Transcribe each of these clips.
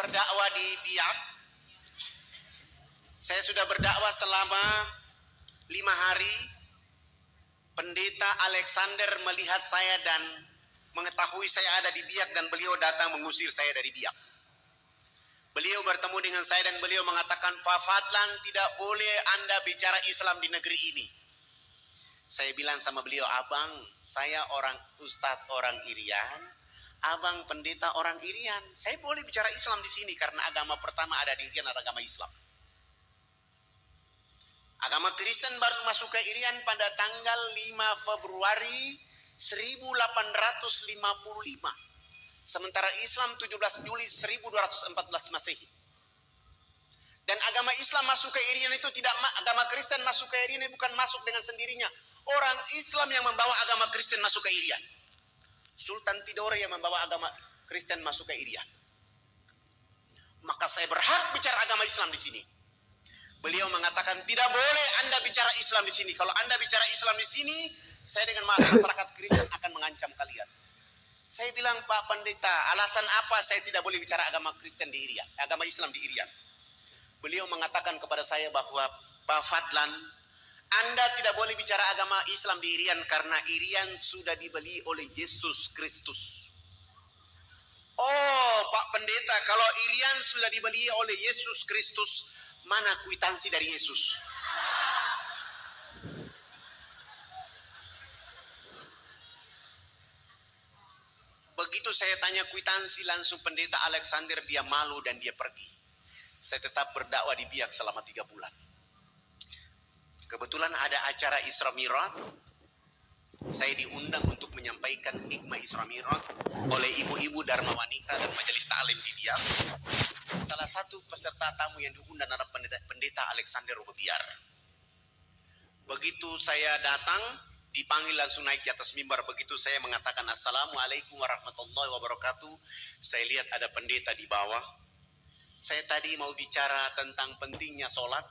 berdakwah di Biak. Saya sudah berdakwah selama 5 hari. Pendeta Alexander melihat saya dan mengetahui saya ada di Biak, dan beliau datang mengusir saya dari Biak. Beliau bertemu dengan saya dan beliau mengatakan, Pak Fadlan, tidak boleh Anda bicara Islam di negeri ini. Saya bilang sama beliau, Abang, saya orang ustadz orang Irian, Abang pendeta orang Irian. Saya boleh bicara Islam di sini karena agama pertama ada di Irian adalah agama Islam. Agama Kristen baru masuk ke Irian pada tanggal 5 Februari 1855. Sementara Islam 17 Juli 1214 Masehi. Dan agama Islam masuk ke Irian itu tidak, agama Kristen masuk ke Irian bukan masuk dengan sendirinya. Orang Islam yang membawa agama Kristen masuk ke Irian. Sultan Tidore yang membawa agama Kristen masuk ke Irian. Maka saya berhak bicara agama Islam di sini. Beliau mengatakan, tidak boleh Anda bicara Islam di sini. Kalau Anda bicara Islam di sini, saya dengan masyarakat Kristen akan mengancam kalian. Saya bilang, Pak Pendeta, alasan apa saya tidak boleh bicara agama Kristen di Irian, agama Islam di Irian? Beliau mengatakan kepada saya bahwa, Pak Fadlan, Anda tidak boleh bicara agama Islam di Irian karena Irian sudah dibeli oleh Yesus Kristus. Oh, Pak Pendeta, kalau Irian sudah dibeli oleh Yesus Kristus, mana kwitansi dari Yesus? Begitu saya tanya kwitansi, langsung Pendeta Alexander dia malu dan dia pergi. Saya tetap berdakwah di Biak selama 3 bulan. Kebetulan ada acara Isra Mi'raj. Saya diundang untuk menyampaikan hikmah Isra Mi'raj oleh ibu-ibu Dharma Wanita dan Majelis Ta'lim di Biak. Salah satu peserta tamu yang diundang adalah Pendeta Alexander Rubebiar. Begitu saya datang, dipanggil langsung naik di atas mimbar. Begitu saya mengatakan Assalamualaikum warahmatullahi wabarakatuh, saya lihat ada pendeta di bawah. Saya tadi mau bicara tentang pentingnya sholat.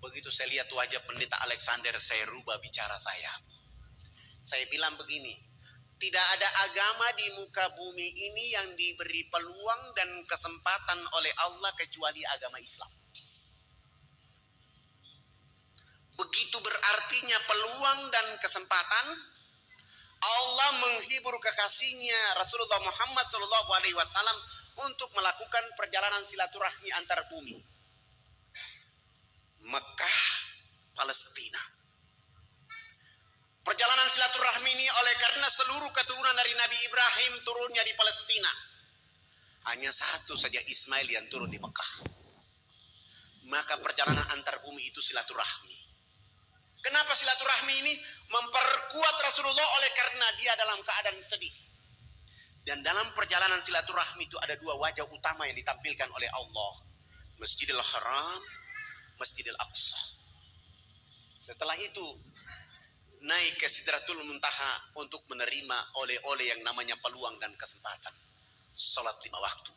Begitu saya lihat wajah Pendeta Alexander, saya rubah bicara saya. Saya bilang begini, tidak ada agama di muka bumi ini yang diberi peluang dan kesempatan oleh Allah kecuali agama Islam. Begitu berartinya peluang dan kesempatan. Allah menghibur kekasihnya Rasulullah Muhammad SAW untuk melakukan perjalanan silaturahmi antar bumi. Mekah, Palestina. Perjalanan silaturahmi ini oleh karena seluruh keturunan dari Nabi Ibrahim turunnya di Palestina. Hanya satu saja Ismail yang turun di Mekah. Maka perjalanan antar bumi itu silaturahmi. Kenapa silaturahmi ini memperkuat Rasulullah? Oleh karena dia dalam keadaan sedih. Dan dalam perjalanan silaturahmi itu ada 2 wajah utama yang ditampilkan oleh Allah. Masjidil Haram, Masjidil Aqsa. Setelah itu naik ke Sidratul Muntaha untuk menerima oleh-oleh yang namanya peluang dan kesempatan. Salat 5 waktu.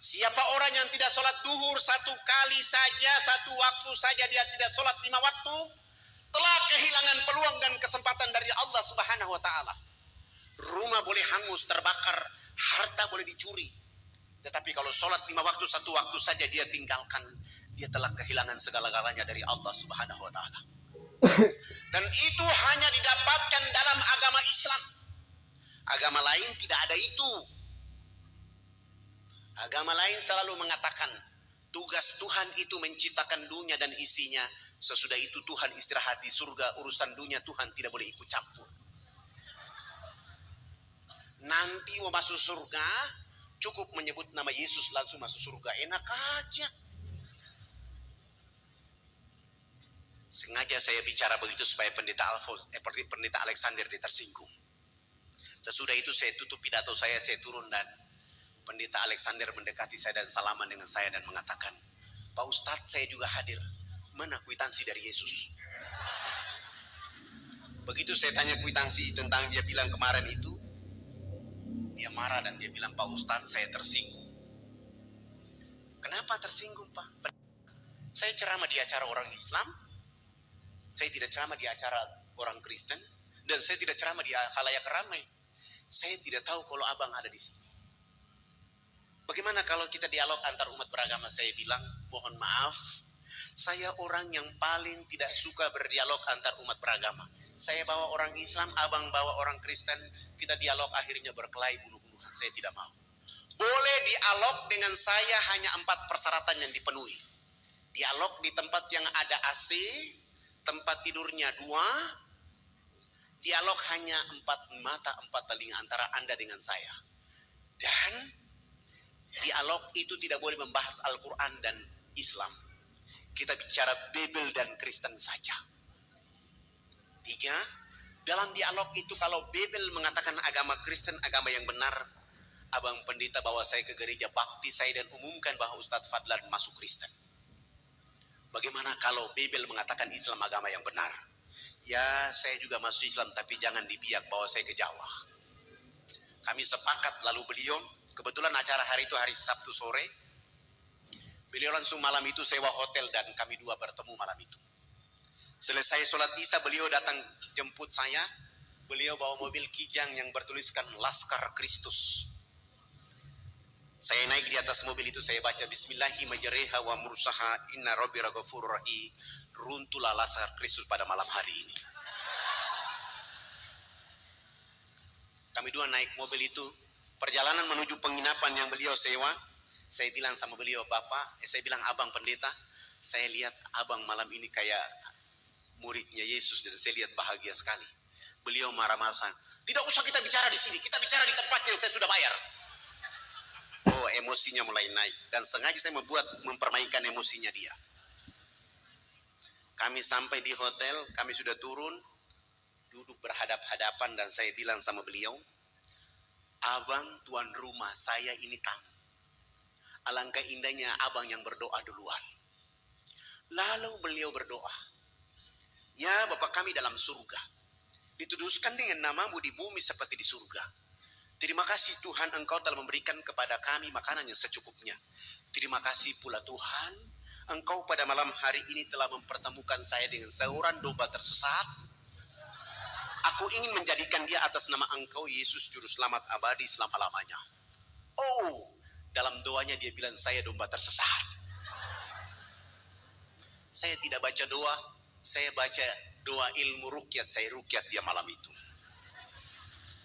Siapa orang yang tidak salat duhur 1 kali saja, 1 waktu saja dia tidak salat 5 waktu, telah kehilangan peluang dan kesempatan dari Allah Subhanahu wa taala. Rumah boleh hangus, terbakar, harta boleh dicuri. Tetapi kalau sholat 5 waktu 1 waktu saja dia tinggalkan, dia telah kehilangan segala-galanya dari Allah Subhanahu wa taala. Dan itu hanya didapatkan dalam agama Islam. Agama lain tidak ada itu. Agama lain selalu mengatakan tugas Tuhan itu menciptakan dunia dan isinya. Sesudah itu Tuhan istirahat di surga. Urusan dunia Tuhan tidak boleh ikut campur. Nanti mau masuk surga, cukup menyebut nama Yesus langsung masuk surga. Enak aja. Sengaja saya bicara begitu supaya Pendeta Alexander tersinggung. Sesudah itu saya tutup pidato saya turun dan Pendeta Alexander mendekati saya dan salaman dengan saya dan mengatakan, Pak Ustadz, saya juga hadir. Mana kwitansi dari Yesus? Begitu saya tanya kwitansi tentang dia bilang kemarin itu, dia marah dan dia bilang, Pak Ustadz, saya tersinggung. Kenapa tersinggung, Pak? Saya ceramah di acara orang Islam, saya tidak ceramah di acara orang Kristen, dan saya tidak ceramah di khalayak ramai. Saya tidak tahu kalau abang ada di sini. Bagaimana kalau kita dialog antar umat beragama? Saya bilang, mohon maaf, saya orang yang paling tidak suka berdialog antar umat beragama. Saya bawa orang Islam, abang bawa orang Kristen, kita dialog akhirnya berkelahi bunuh-bunuhan. Saya tidak mau. Boleh dialog dengan saya hanya 4 persyaratan yang dipenuhi. Dialog di tempat yang ada AC, tempat tidurnya 2, dialog hanya 4 mata 4 telinga antara Anda dengan saya. Dan dialog itu tidak boleh membahas Al-Quran dan Islam. Kita bicara Bible dan Kristen saja. 3, dalam dialog itu kalau Bible mengatakan agama Kristen, agama yang benar, abang pendeta bawa saya ke gereja bakti saya dan umumkan bahwa Ustadz Fadlan masuk Kristen. Bagaimana kalau Bible mengatakan Islam agama yang benar? Ya, saya juga masuk Islam, tapi jangan dibiak bawa saya ke Jawa. Kami sepakat, lalu beliau, kebetulan acara hari itu hari Sabtu sore, beliau langsung malam itu sewa hotel dan kami 2 bertemu malam itu. Selesai sholat Isya, beliau datang jemput saya. Beliau bawa mobil Kijang yang bertuliskan Laskar Kristus. Saya naik di atas mobil itu, saya baca Bismillahi majreha wa mursaha inna rabbi ghafurur rahim. Runtuhlah Laskar Kristus pada malam hari ini. Kami 2 naik mobil itu, perjalanan menuju penginapan yang beliau sewa. Saya bilang sama beliau, saya bilang abang pendeta, saya lihat abang malam ini kayak muridnya Yesus dan saya lihat bahagia sekali. Beliau marah-marah, tidak usah kita bicara di sini, kita bicara di tempat yang saya sudah bayar. Oh, emosinya mulai naik dan sengaja saya mempermainkan emosinya dia. Kami sampai di hotel, kami sudah turun, duduk berhadap-hadapan dan saya bilang sama beliau, abang tuan rumah, saya ini tamu. Alangkah indahnya abang yang berdoa duluan. Lalu beliau berdoa, ya Bapa kami dalam surga, dituduskan dengan namamu di bumi seperti di surga. Terima kasih Tuhan, Engkau telah memberikan kepada kami makanan yang secukupnya. Terima kasih pula Tuhan, Engkau pada malam hari ini telah mempertemukan saya dengan seorang domba tersesat. Aku ingin menjadikan dia atas nama Engkau, Yesus Juru Selamat abadi selama-lamanya. Oh, dalam doanya dia bilang saya domba tersesat. Saya tidak baca doa, saya baca doa ilmu rukyat, saya rukyat dia malam itu.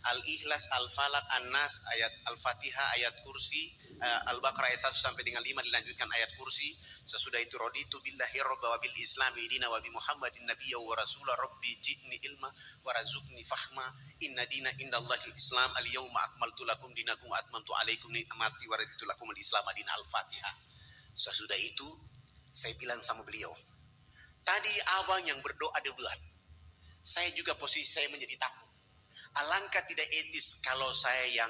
Al-Ikhlas, Al-Falaq, An-Nas, ayat Al-Fatihah, ayat kursi, Al-Baqarah ayat 1 sampai dengan 5 dilanjutkan ayat kursi. Sesudah itu raditu billahi rabba wa bil islami dina wa bi Muhammadin nabiyya wa rasulah rabbi jidni ilma wa razukni fahma inna dina indallahi islam al-yawma akmaltu lakum dinakum wa atmamtu alaikum ni'mati wa raditu lakum al-islam din Al-Fatihah. Sesudah itu saya bilang sama beliau, tadi abang yang berdoa duluan, saya juga posisi saya menjadi takut. Alangkah tidak etis kalau saya yang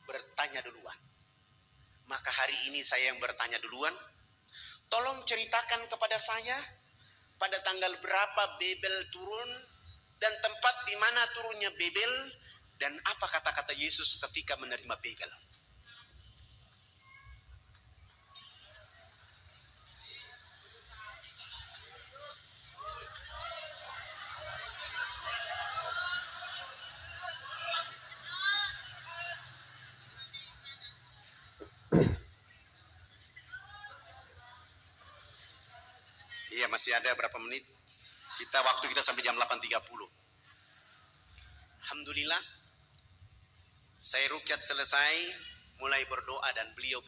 bertanya duluan. Maka hari ini saya yang bertanya duluan. Tolong ceritakan kepada saya pada tanggal berapa Babel turun dan tempat di mana turunnya Babel dan apa kata-kata Yesus ketika menerima Babel. Iya, masih ada berapa menit? Waktu kita sampai jam 8.30. Alhamdulillah, saya rukyat selesai, mulai berdoa dan beliau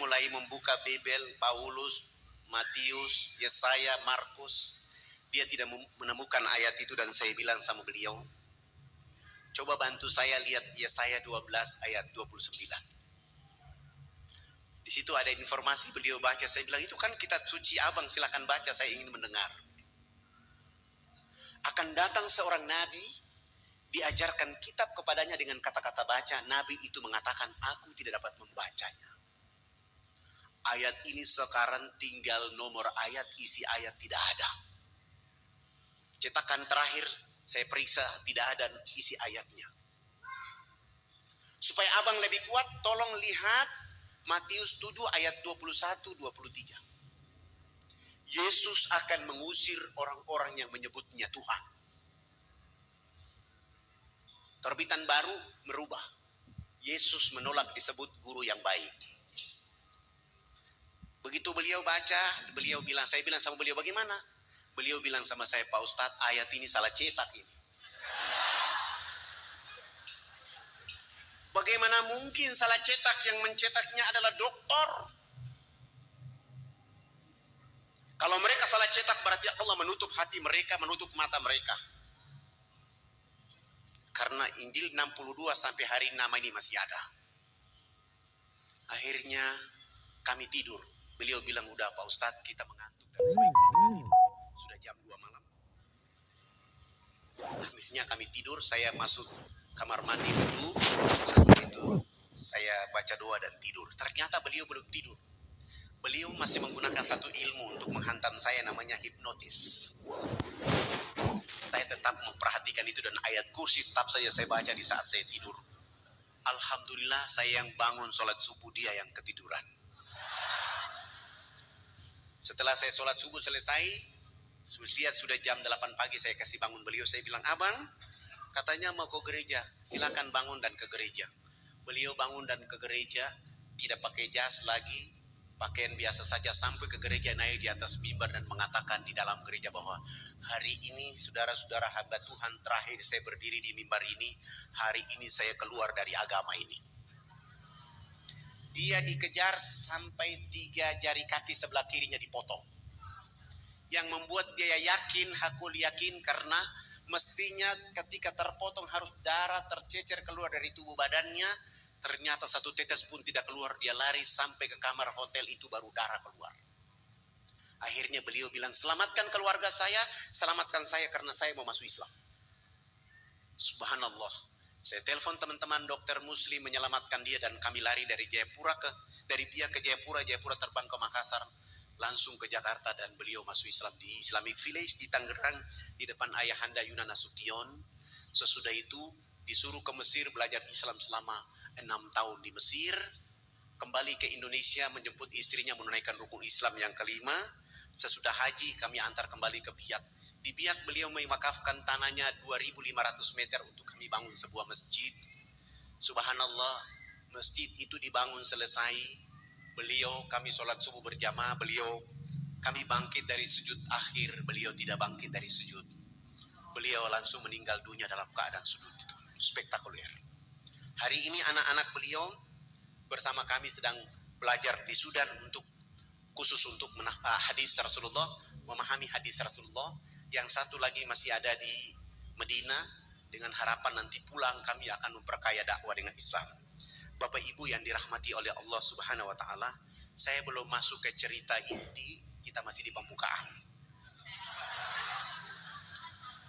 mulai membuka Babel, Paulus, Matius, Yesaya, Markus. Dia tidak menemukan ayat itu dan saya bilang sama beliau, coba bantu saya lihat Yesaya 12 ayat 29. Di situ ada informasi, beliau baca, saya bilang itu kan kitab suci abang, silakan baca, saya ingin mendengar. Akan datang seorang nabi, diajarkan kitab kepadanya dengan kata-kata baca, nabi itu mengatakan aku tidak dapat membacanya. Ayat ini sekarang tinggal nomor ayat, isi ayat tidak ada. Cetakan terakhir saya periksa tidak ada isi ayatnya. Supaya abang lebih kuat, tolong lihat Matius 7 ayat 21-23. Yesus akan mengusir orang-orang yang menyebutnya Tuhan. Terbitan baru merubah. Yesus menolak disebut guru yang baik. Begitu beliau baca, beliau bilang, saya bilang sama beliau, bagaimana? Beliau bilang sama saya, Pak Ustadz, ayat ini salah cetak ini. Bagaimana mungkin salah cetak, yang mencetaknya adalah doktor? Kalau mereka salah cetak berarti Allah menutup hati mereka, menutup mata mereka. Karena Injil 62 sampai hari ini nama ini masih ada. Akhirnya kami tidur. Beliau bilang, udah Pak Ustadz, kita mengantuk dan sebaiknya sudah jam 2 malam. Akhirnya kami tidur, saya masuk kamar mandi dulu. Setelah itu saya baca doa dan tidur. Ternyata beliau belum tidur. Beliau masih menggunakan satu ilmu untuk menghantam saya, namanya hipnotis. Saya tetap memperhatikan itu dan ayat kursi tetap saja saya baca di saat saya tidur. Alhamdulillah saya yang bangun sholat subuh, dia yang ketiduran. Setelah saya sholat subuh selesai, lihat sudah jam 8 pagi, saya kasih bangun beliau. Saya bilang, abang, katanya mau ke gereja, silakan bangun dan ke gereja. Beliau bangun dan ke gereja, tidak pakai jas lagi, pakaian biasa saja, sampai ke gereja, naik di atas mimbar dan mengatakan di dalam gereja bahwa hari ini saudara-saudara hamba Tuhan, terakhir saya berdiri di mimbar ini, hari ini saya keluar dari agama ini. Dia dikejar sampai 3 jari kaki sebelah kirinya dipotong. Yang membuat dia yakin, hakul yakin, karena mestinya ketika terpotong harus darah tercecer keluar dari tubuh badannya. Ternyata satu tetes pun tidak keluar. Dia lari sampai ke kamar hotel itu, baru darah keluar. Akhirnya beliau bilang, selamatkan keluarga saya, selamatkan saya karena saya mau masuk Islam. Subhanallah. Saya telepon teman-teman dokter muslim menyelamatkan dia, dan kami lari dari Jayapura dari Biak ke Jayapura, Jayapura terbang ke Makassar, langsung ke Jakarta, dan beliau masuk Islam di Islamic Village di Tangerang di depan ayahanda Yunan Nasution. Sesudah itu disuruh ke Mesir belajar Islam selama 6 tahun di Mesir. Kembali ke Indonesia menjemput istrinya menunaikan rukun Islam yang kelima. Sesudah haji kami antar kembali ke Biak. Di Biak beliau mewakafkan tanahnya 2.500 meter untuk kami bangun sebuah masjid. Subhanallah, masjid itu dibangun selesai. Beliau, kami sholat subuh berjamaah, beliau, kami bangkit dari sujud akhir, beliau tidak bangkit dari sujud. Beliau langsung meninggal dunia dalam keadaan sujud itu. Spektakuler. Hari ini anak-anak beliau bersama kami sedang belajar di Sudan khusus untuk hadis Rasulullah, memahami hadis Rasulullah. Yang satu lagi masih ada di Medina, dengan harapan nanti pulang kami akan memperkaya dakwah dengan Islam. Bapak Ibu yang dirahmati oleh Allah Subhanahu wa taala, saya belum masuk ke cerita inti, kita masih di pembukaan.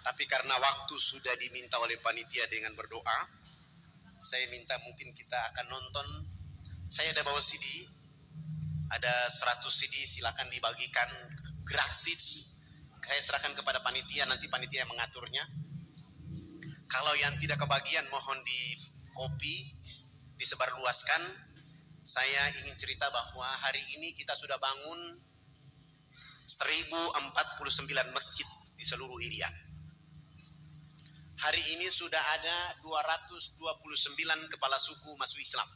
Tapi karena waktu sudah diminta oleh panitia dengan berdoa, saya minta mungkin kita akan nonton. Saya ada bawa CD, ada 100 CD, silakan dibagikan gratis. Saya serahkan kepada panitia, nanti panitia yang mengaturnya. Kalau yang tidak kebagian mohon di copy, disebarluaskan. Saya ingin cerita bahwa hari ini kita sudah bangun 1049 masjid di seluruh Irian. Hari ini sudah ada 229 kepala suku masuk Islam.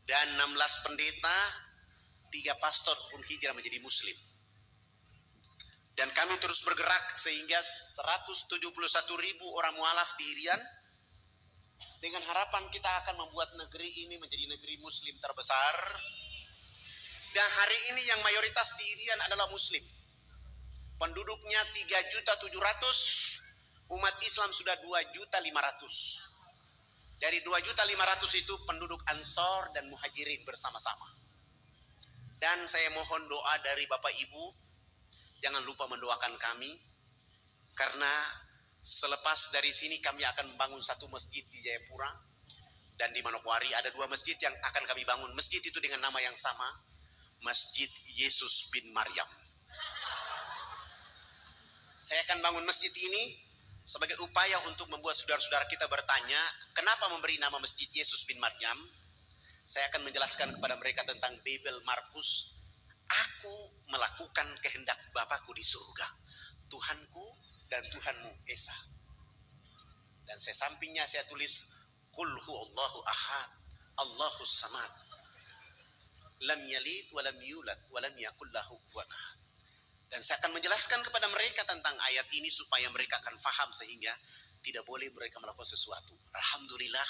Dan 16 pendeta, 3 pastor pun hijrah menjadi Muslim. Dan kami terus bergerak sehingga 171.000 orang mualaf di Irian. Dengan harapan kita akan membuat negeri ini menjadi negeri Muslim terbesar. Dan hari ini yang mayoritas di Irian adalah Muslim. Penduduknya 3.700.000, umat Islam sudah 2.500.000. Dari 2.500.000 itu penduduk Ansor dan Muhajirin bersama-sama. Dan saya mohon doa dari Bapak Ibu, jangan lupa mendoakan kami, karena selepas dari sini kami akan membangun satu masjid di Jayapura, dan di Manokwari ada 2 masjid yang akan kami bangun. Masjid itu dengan nama yang sama, Masjid Yesus bin Maryam. Saya akan bangun masjid ini sebagai upaya untuk membuat saudara-saudara kita bertanya, kenapa memberi nama Masjid Yesus bin Maryam? Saya akan menjelaskan kepada mereka tentang Babel Markus. Aku melakukan kehendak Bapakku di surga, Tuhanku dan Tuhanmu Esa. Dan saya sampingnya saya tulis Qul huwallahu ahad, Allahus samad, lam yalid wa lam yulad wa lam yakul lahu kufuwan ahad. Dan saya akan menjelaskan kepada mereka tentang ayat ini supaya mereka akan faham sehingga tidak boleh mereka melakukan sesuatu. Alhamdulillah,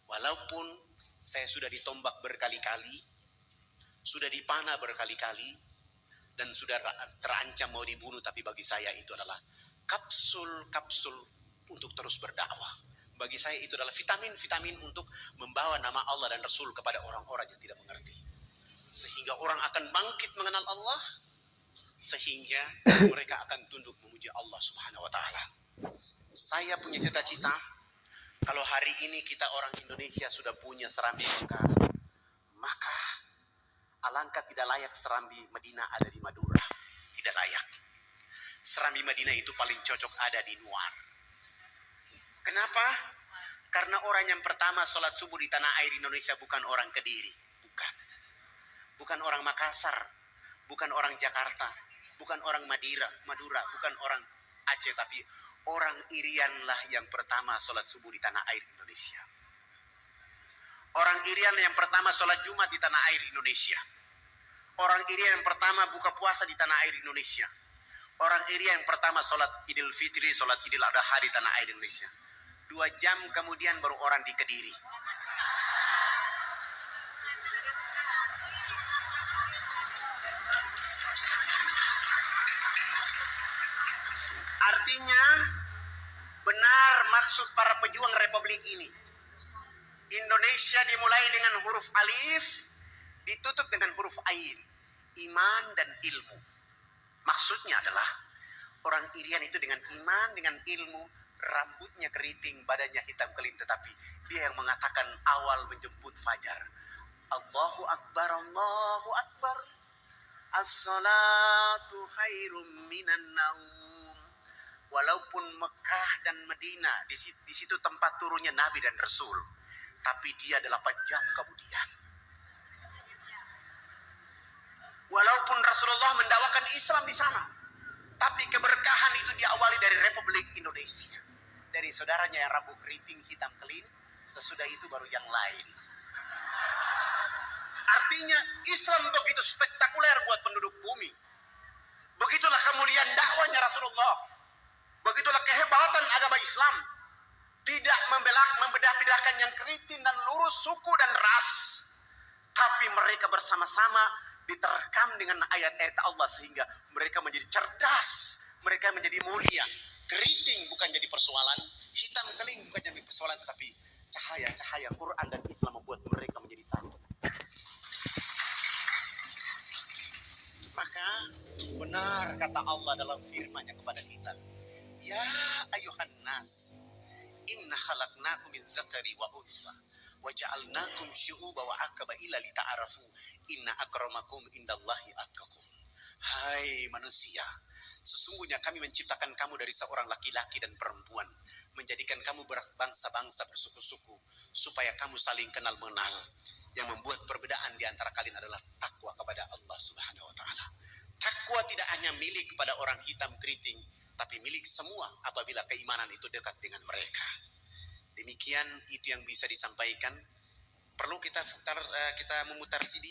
walaupun saya sudah ditombak berkali-kali, sudah dipanah berkali-kali, dan sudah terancam mau dibunuh, tapi bagi saya itu adalah kapsul-kapsul untuk terus berdakwah. Bagi saya itu adalah vitamin-vitamin untuk membawa nama Allah dan Rasul kepada orang-orang yang tidak mengerti. Sehingga orang akan bangkit mengenal Allah, sehingga mereka akan tunduk memuji Allah Subhanahu wa Ta'ala. Saya punya cita-cita, kalau hari ini kita orang Indonesia sudah punya serambi Mekah, maka alangkah tidak layak serambi Madinah ada di Madura. Tidak layak. Serambi Madinah itu paling cocok ada di Nuar. Kenapa? Karena orang yang pertama sholat subuh di tanah air Indonesia bukan orang Kediri. Bukan. Bukan orang Makassar. Bukan orang Jakarta. Bukan orang Madura. Bukan orang Aceh. Tapi orang Irian lah yang pertama sholat subuh di tanah air Indonesia. Orang Irian yang pertama sholat Jumat di tanah air Indonesia. Orang Irian yang pertama buka puasa di tanah air Indonesia. Orang Irian yang pertama sholat Idul Fitri, sholat Idul Adha di tanah air Indonesia. 2 jam kemudian baru orang di Kediri. Artinya benar maksud para pejuang Republik ini. Indonesia dimulai dengan huruf alif, ditutup dengan huruf ain. Iman dan ilmu. Maksudnya adalah orang Irian itu dengan iman, dengan ilmu, rambutnya keriting, badannya hitam kelim, tetapi dia yang mengatakan awal menjemput fajar. Allahu Akbar, Allahu Akbar. As-salatu khairum minan naum. Walaupun Mekah dan Madinah di situ tempat turunnya Nabi dan Rasul, tapi dia 8 jam kemudian. Walaupun Rasulullah mendakwakan Islam di sana, tapi keberkahan itu diawali dari Republik Indonesia. Dari saudaranya yang rambut keriting hitam kelim, sesudah itu baru yang lain. Artinya Islam begitu spektakuler buat penduduk bumi. Begitulah kemuliaan dakwanya Rasulullah. Begitulah kehebatan agama Islam. Tidak membedah-bedahkan yang keriting dan lurus, suku dan ras. Tapi mereka bersama-sama diterkam dengan ayat-ayat Allah sehingga mereka menjadi cerdas, mereka menjadi mulia. Keriting bukan jadi persoalan, hitam keling bukan jadi persoalan, tetapi cahaya-cahaya Quran dan Islam membuat mereka menjadi satu. Maka benar kata Allah dalam firman-Nya kepada kita, ya ayuhan nas, inna khalaqnakum min dzakari wa untha wa ja'alnakum syu'uban wa aqbaila lita'arafu inna akramakum indallahi atqakum. Hai manusia, sesungguhnya kami menciptakan kamu dari seorang laki-laki dan perempuan, menjadikan kamu berbangsa-bangsa, bersuku-suku, supaya kamu saling kenal mengenal. Yang membuat perbedaan di antara kalian adalah takwa kepada Allah Subhanahu wa Ta'ala. Takwa tidak hanya milik kepada orang hitam keriting, tapi milik semua apabila keimanan itu dekat dengan mereka. Demikian itu yang bisa disampaikan. Perlu kita memutar CD?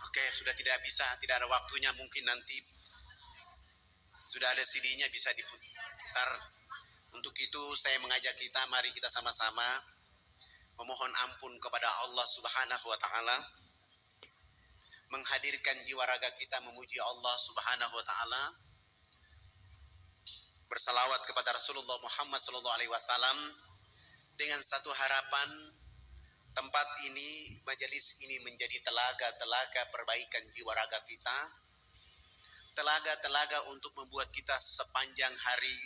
Oke, sudah tidak bisa, tidak ada waktunya. Mungkin nanti sudah ada CD-nya bisa diputar. Untuk itu saya mengajak kita, mari kita sama-sama memohon ampun kepada Allah Subhanahu wa Ta'ala, menghadirkan jiwa raga kita memuji Allah Subhanahu wa Ta'ala, bersalawat kepada Rasulullah Muhammad sallallahu alaihi wasallam dengan satu harapan, tempat ini, majelis ini menjadi telaga-telaga perbaikan jiwa raga kita, telaga-telaga untuk membuat kita sepanjang hari,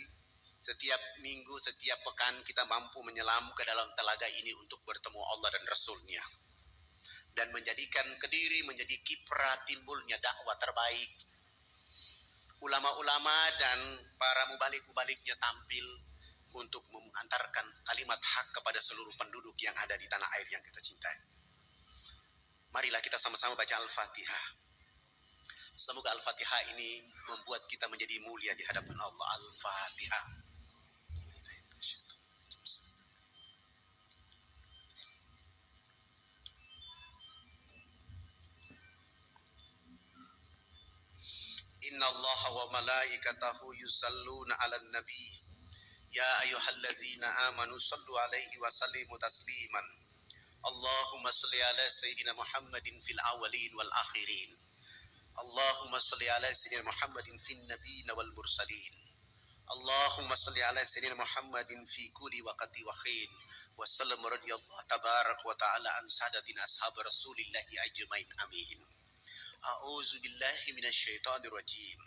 setiap minggu, setiap pekan kita mampu menyelam ke dalam telaga ini untuk bertemu Allah dan Rasul-Nya, dan menjadikan Kediri menjadi kiprah timbulnya dakwah terbaik. Ulama-ulama dan para mubalik-mubaliknya tampil untuk mengantarkan kalimat hak kepada seluruh penduduk yang ada di tanah air yang kita cintai. Marilah kita sama-sama baca Al-Fatihah. Semoga Al-Fatihah ini membuat kita menjadi mulia di hadapan Allah. Al-Fatihah. malaikatahu yusalluna 'alan nabi ya ayyuhalladzina amanu sallu 'alaihi wa sallimu tasliman. Allahumma shalli 'ala sayyidina Muhammadin fil awwalin wal akhirin. Allahumma shalli 'ala sayyidina Muhammadin fin nabiyyin wal mursalin. Allahumma shalli 'ala sayyidina Muhammadin fi kulli waqti wa khin. Wa sallam radhiyallahu tabarak wa ta'ala an sadatina ashab Rasulillahi ajmain. Amin. A'udzu billahi minasyaitonir rajim.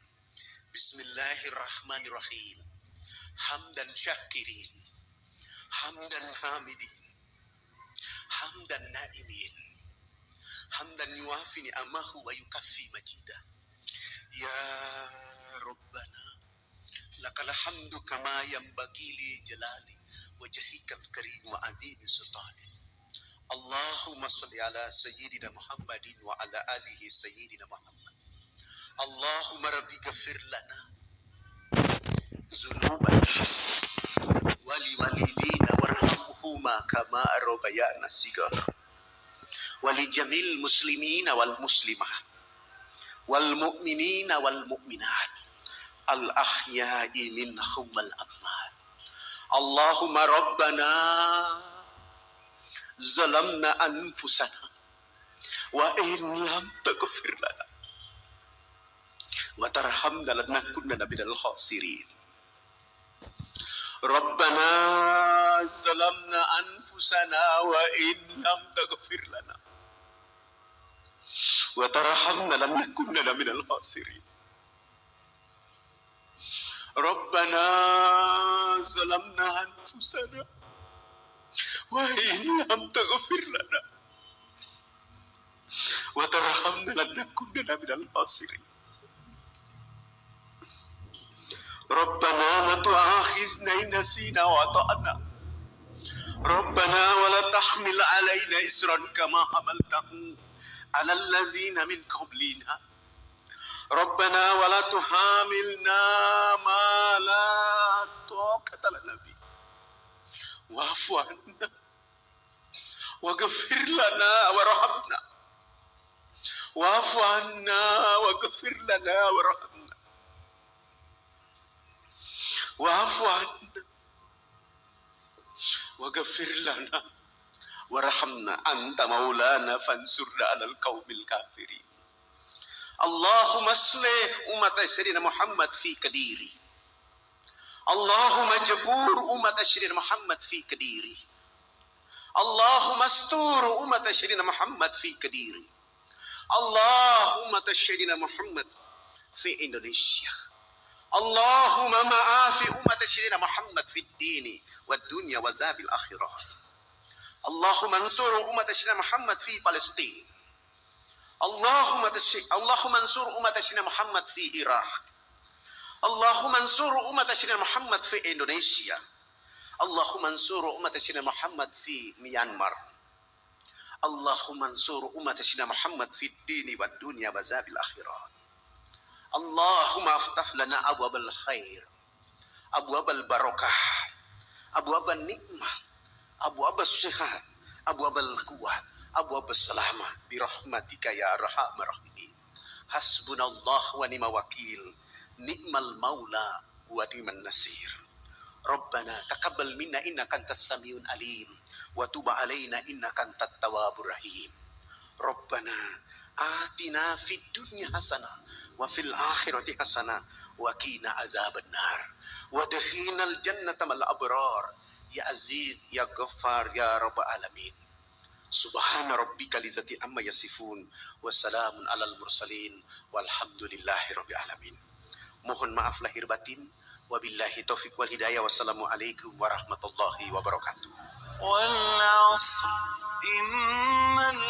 Bismillahirrahmanirrahim. Hamdan syakirin, hamdan hamidin, hamdan naimin, hamdan yuafi ni'amahu wa yukaffi majidah. Ya Rabbana, lakal hamdu kama yanbaghi li jalali wajhikal karim wa azimi sultanik. Allahumma shalli ala sayyidina Muhammadin wa ala alihi sayyidina Muhammad. Allahumma rabbi ghafir lana dzunubana wali walidina warhamhuma kama rabbayana shighara. Wali jamil muslimina wal muslimat wal mu'minina wal mu'minat al ahya'i minhum wal amwat. Allahumma rabbana zalamna anfusana wa in lam taghfir lana wa tarhamna lanakunanna minal khasirin. Rabbana zalamna anfusana wa in lam taghfir lana wa tarhamna lanakunanna minal khasirin. Rabbana zalamna anfusana wa in lam taghfir lana wa tarhamna lanakunanna minal khasirin. Rabbana la tu'akhizna in nasina wa ata'na. Rabbana wa la tahmil 'alaina isran kama hamaltahu 'alal ladzina min qablina. Rabbana wa la tuhamilna ma la taqata lana bi. Wa'fu 'anna waghfir lana warhamna. Wa'fu 'anna waghfir lana warhamna. Wa'fu 'anna waghfir lana warhamna anta maulana fansurna 'alal qaumil kafirin. Allahumma aslih umat sayyidina Muhammad fi kadiri. Allahumma jabur umat sayyidina Muhammad fi kadiri. Allahumma astur umat sayyidina Muhammad fi kadiri. Allahumma sayyidina Muhammad fi Indonesia. Allahumma ma'afi umat sayyidina Muhammad fid dini wad dunya wa zabil akhirah. Allahumma ansur umat sayyidina Muhammad fi Palestina. Allahumma ansur umat sayyidina Muhammad fi Iraq. Allahumma ansur umat sayyidina Muhammad fi Indonesia. Allahumma ansur umat sayyidina Muhammad fi Myanmar. Allahumma ansur umat sayyidina Muhammad fid dini wad dunya wa zabil akhirah. Allahumma aftah lana abwabal khair, abwabal barakah, abwabal nikmah, abwabal sehat, abwabal quwwah, abwabal salamah birahmatika ya arhamar rahimin. Hasbunallah wa ni'mal wakil, ni'mal maula wa ni'man nasir. Rabbana taqabbal minna innaka antas samiun alim wa tub alaina innaka antat tawwabur rahim. Rabbana atina fid dunya hasanah wa fil akhirati hasanah wa qina azabannar wa adkhilnal jannata mal abrar ya aziz ya ghaffar ya rabbal alamin. Subhana rabbika lidzati amma yasifun wa salamun alal mursalin walhamdulillahi rabbil alamin. Mohon maaf lahir batin, wabillahi taufik wal hidayah. Wassalamualaikum warahmatullahi wabarakatuh. Wal 'asr innal